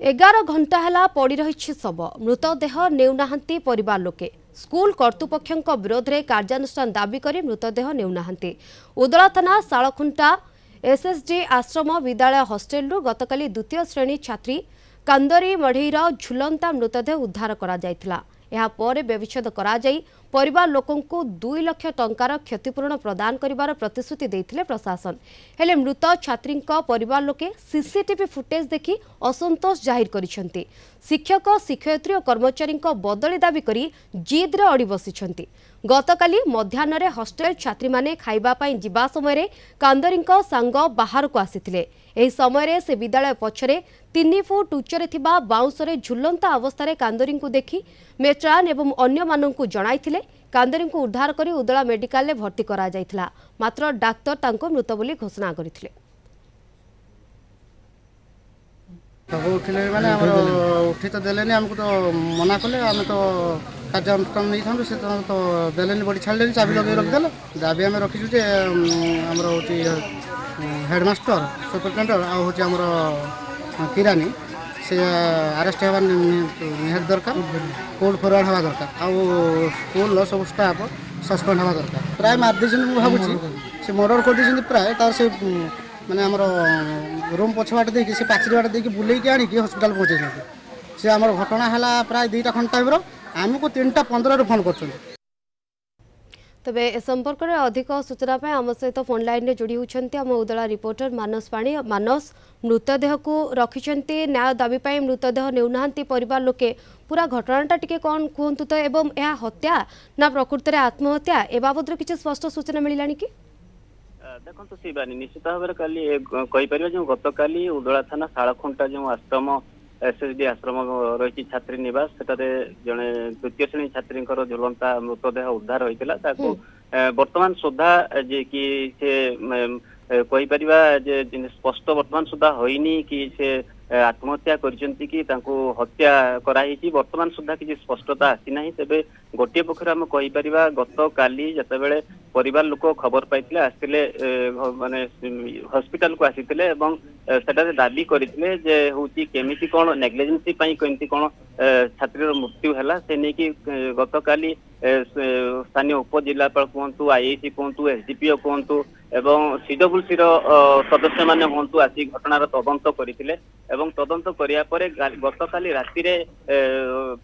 11 घंटा हेला पड़ी रही शव मृतदेह नेउनाहांती परिवार लोके स्कूल कर्तृपक्षों विरोध में कार्यानुष्ठान दाबी कर मृतदेह नेउनाहांती उदला थाना शालखुंटा एसएसडी आश्रम विद्यालय हॉस्टेल गतकाली द्वितीय श्रेणी छात्री कांदरी मढ़ईर झुलंता मृतदेह उद्धार करा जायथिला। ଏହା ପରେ ବ୍ୟବଚ୍ଛେଦ କରାଯାଇ परिवार लोकंकु 2 लाख टंकार क्षतिपूरण प्रदान करिवार प्रतिश्रुति देथिले प्रशासन। हेले मृत छात्रींका परिवार लोके सीसीटीवी फुटेज देखि असंतोष जाहिर करिसेंती। शिक्षक शिक्षयित्री और कर्मचारी बदली दाबी करी जिद्रे अड़ी बसिछंती। गतकाली मध्याह्न हॉस्टेल छात्री माने खाइबा पई जिबा समय कांदरींका सांग बाहर को आसीथिले। एही समय से विद्यालय पछरे 3 फुट उच्चरे थिबा बाउंसरे झुलंता अवस्था कांदरी को देखि मेट्रान एवं अन्य माननकु जणाइथिले। कांदरी को उद्धार करी उदला मेडिकल ले भर्ती करा जायथिला, मात्र डाक्टर तांको मृत बोली घोषणा करथिले। उठिले माने हमर उठी तो देलेनी, हमको तो मना कले, हम तो कार्यानुष्ठान नहीं थांदु से तो देलेनी, बड़ी छाड़लेनी, चाबी लगे रख देले। चाबी हम रखिछु जे हमर होची हेडमास्टर सुपरटेंडेंट आ होची हमर किरानी से अरेस्ट होगा निहार दरकार, कोर्ट फरवर्ड हवा दरकार, आ स्कूल सब स्टाफ सस्पेंड हवा दरकार। प्राय मार देछन मु भाबुची से मर्डर कर देछन प्राय तार से माने हमर रूम पछवाट देकी से पाचरी वाट देकी बुलेई के आनी कि हॉस्पिटल पहुंचे से हमर घटना हला प्राय 2टा घंटा बेरो हमको 3:15 रे फोन करछन। तबे ए संपर्क में अधिक सूचना पाए आम सहित फोन लाइन में जोड़ी होती आम उदला रिपोर्टर मानस पाणी। मानस, मृतदेह को रखिंट न्याय दाबी पाई मृतदेह नेउनाहांती परिवार लोके, पूरा घटनाटा टिके कौन कहतु तो, एवं यह हत्या ना प्रकृति में आत्महत्या ए बाबद किसी स्पष्ट सूचना मिलला कि? देखो शिवानी, निश्चित भाव में काली जो गत काली उदला थाना शालखुंटा जो आश्रम एसएसडी आश्रम रही छात्री निवास सेटारे जड़े द्वितीय श्रेणी छात्री झुलंता मृतदेह उद्धार होता वर्तमान सुधा जे कि से स्पष्ट वर्तमान सुधा होइनी कि से आत्महत्या करछंती कि तांको हत्या कराई। वर्तमान सुधा किसी स्पष्टता आसी ना। तेबे गोटे पक्षर आम कहि परिबा गत काली जते बेले परिवार लोक खबर पाइथिले आसिले माने हॉस्पिटल को आसीथिले एवं सेटारे दाबी करथिले जे होची केमिति कोन नेग्लिजेंसी पई केमिति कोन छात्रीर मृत्यु हैला से नै कि गत काली स्थानीय उपजिलापाल कहतु, आईआईसी कहतु, एसडीपीओ कहतु एवं सीडब्ल्यूसी सदस्य माने हूँ आसी घटनार तदंत करते तदंत करिया परे गत काली राति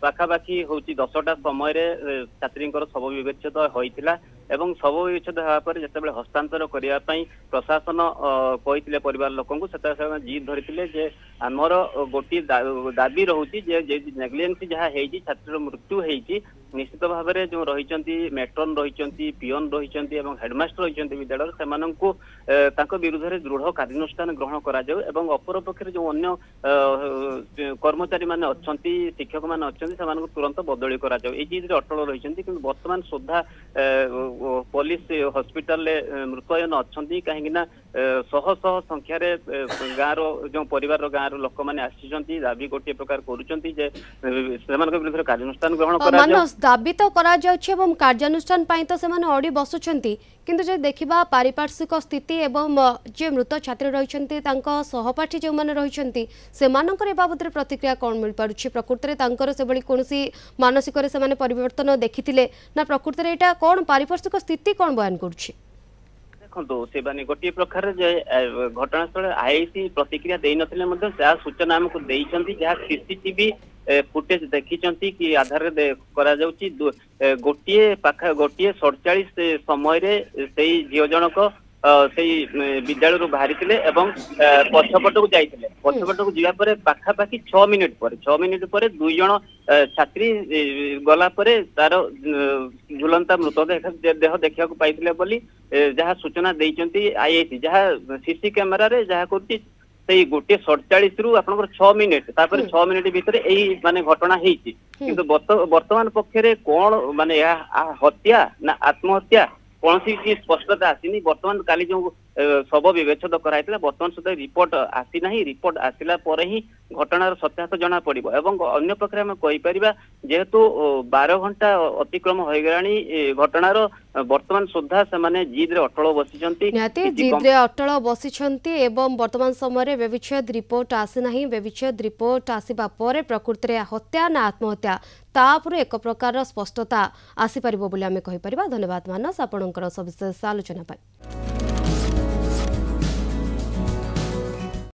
पाखापाखि हूँ 10टा समय छात्री शव विच्छेद होता एवं शव विच्छेद होगापर जिते हस्तांतर करने प्रशासन कहते परिवार लोक जिद धरते जे आमर गोटे दाबी रोचे नेग्लिजेंसी जहाँ छात्री मृत्यु होती निश्चित भाव में जो रही मेट्रन रही पिओन रही हेडमास्टर रही विद्यालय से विरुद्ध में दृढ़ कार्यानुष्ठान ग्रहण करा अपर पक्षे जो अन्य कर्मचारी माने अच्छी शिक्षक माने अच्छी तुरंत बदली करा चीज अटल रही वर्तमान सुधा पुलिस हॉस्पिटल मृतयन अच्छा कहीं शह शह संख्यार गाँव जो परिवार गाँव लोक मैंने आसी दाबी गोटे प्रकार कर विरुद्ध कार्यानुष्ठान ग्रहण कर दाबी तो करा कार्यानुष्ठान तो से अड़ी बसुंट किंतु जो देखा पारिपार्श्विक स्थिति एवं जे मृत छात्री रही सहपाठी जो मैंने रही से बाबद प्रतिक्रिया कौन मिल पारुछि? प्रकृति में कौन मानसिक परिवर्तन देखी ना प्रकृति में यहाँ कौन पारिपार्श्विक स्थिति कौन बयान करुछि? देखो से गोटे प्रकार घटनास्थल आईआईसी प्रतिक्रिया दे नथिले सूचना आमको देइछंती जहाँ सीसीटीवी फुटेज देखी कि आधार करा जाउची गोटे 47 समय से झील जनक से विद्यालय बाहरी पछपट को जाइए पछपट को जावापर पाखापाखि 6 मिनिट पर 2 जन छात्री गला तार झुलंता मृतदेह देखा पाई बोली जहाँ सूचना देइचंती आईआईसी जहाँ सीसी कैमेरा रे जहाँ कर से गोटे 47 रु आप 6 मिनिट 6 मिनिट भितर यही माने घटना होती किंतु वर्तमान पक्षरे कौन माने हत्या ना आत्महत्या कौन सी स्पष्टता आसीनी। वर्तमान काली जो शव विवेचद कराइला बर्तमान सुधा रिपोर्ट आसी ना रिपोर्ट आसिला परे ही घटनार सत्यासत्य जना पड़िबो एवं अन्य पक्षरे हम कहि परिबा जेहेतु 12 घंटा अतिक्रम होई गलानी घटनार वर्तमान सुधा से माने जिद रे अटल बसिचंती निहाती जिद रे अटल बसिचंती एवं वर्तमान समय व्यविच्छेद रिपोर्ट आसी नाही व्यविच्छेद रिपोर्ट आसीबा परे प्रकृति रे हत्या ना आत्महत्या तापर एक प्रकार स्पष्टता आसी परिबो बोली आमे कहि परिबा। धन्यवाद मानस आपनकर सविशेष आलोचना पाई।